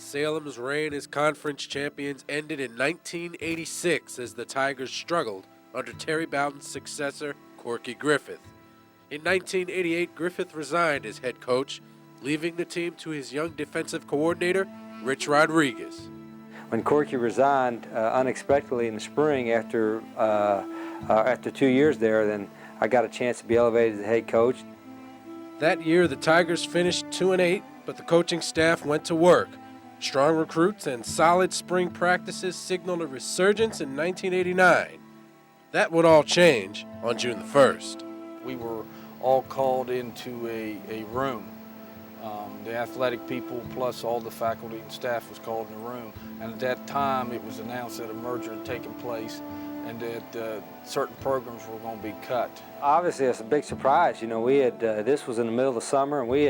Salem's reign as conference champions ended in 1986 as the Tigers struggled under Terry Bowden's successor, Corky Griffith. In 1988, Griffith resigned as head coach, leaving the team to his young defensive coordinator, Rich Rodriguez. When Corky resigned unexpectedly in the spring after 2 years there, then I got a chance to be elevated as head coach. That year, the Tigers finished 2-8, but the coaching staff went to work. Strong recruits and solid spring practices signaled a resurgence in 1989. That would all change on June the 1st. We were all called into a room. The athletic people plus all the faculty and staff was called in the room. And at that time, it was announced that a merger had taken place and that certain programs were going to be cut. Obviously, it's a big surprise. You know, we had this was in the middle of the summer, and we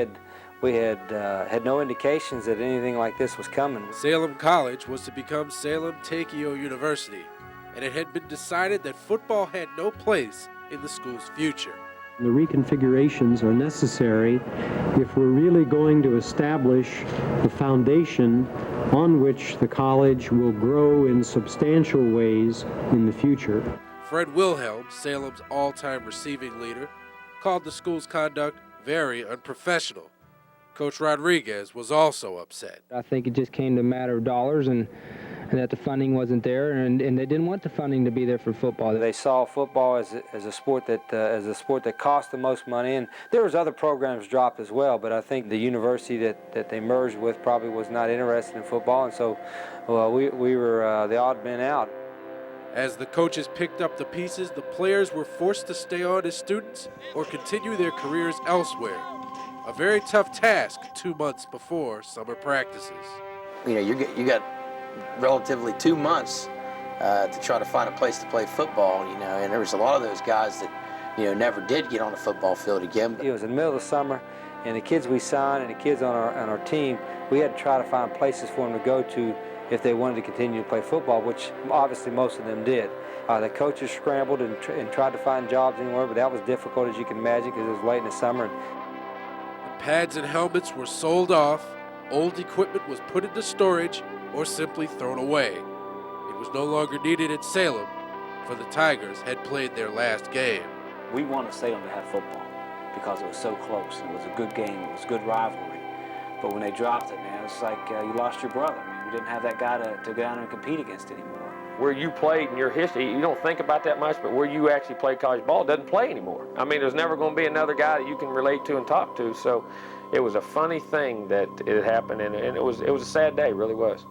had no indications that anything like this was coming. Salem College was to become Salem Tigers University, and it had been decided that football had no place in the school's future. The reconfigurations are necessary if we're really going to establish the foundation on which the college will grow in substantial ways in the future. Fred Wilhelm, Salem's all-time receiving leader, called the school's conduct very unprofessional. Coach Rodriguez was also upset. I think it just came to a matter of dollars and that the funding wasn't there, and they didn't want the funding to be there for football. They saw football as a sport that cost the most money, and there was other programs dropped as well, but I think the university that they merged with probably was not interested in football, and so we were the odd men out. As the coaches picked up the pieces, the players were forced to stay on as students or continue their careers elsewhere. A very tough task 2 months before summer practices. You know, you got relatively 2 months to try to find a place to play football, you know, and there was a lot of those guys that, you know, never did get on a football field again. It was in the middle of the summer, and the kids we signed and the kids on our team, we had to try to find places for them to go to if they wanted to continue to play football, which obviously most of them did. The coaches scrambled and tried to find jobs anywhere, but that was difficult, as you can imagine, because it was late in the summer. The pads and helmets were sold off, old equipment was put into storage, or simply thrown away. It was no longer needed at Salem, for the Tigers had played their last game. We wanted Salem to have football because it was so close. It was a good game. It was a good rivalry. But when they dropped it, man, it's like you lost your brother. I mean, we didn't have that guy to go down and compete against anymore. Where you played in your history, you don't think about that much, but where you actually played college ball doesn't play anymore. I mean, there's never going to be another guy that you can relate to and talk to. So it was a funny thing that it happened, and it was a sad day, it really was.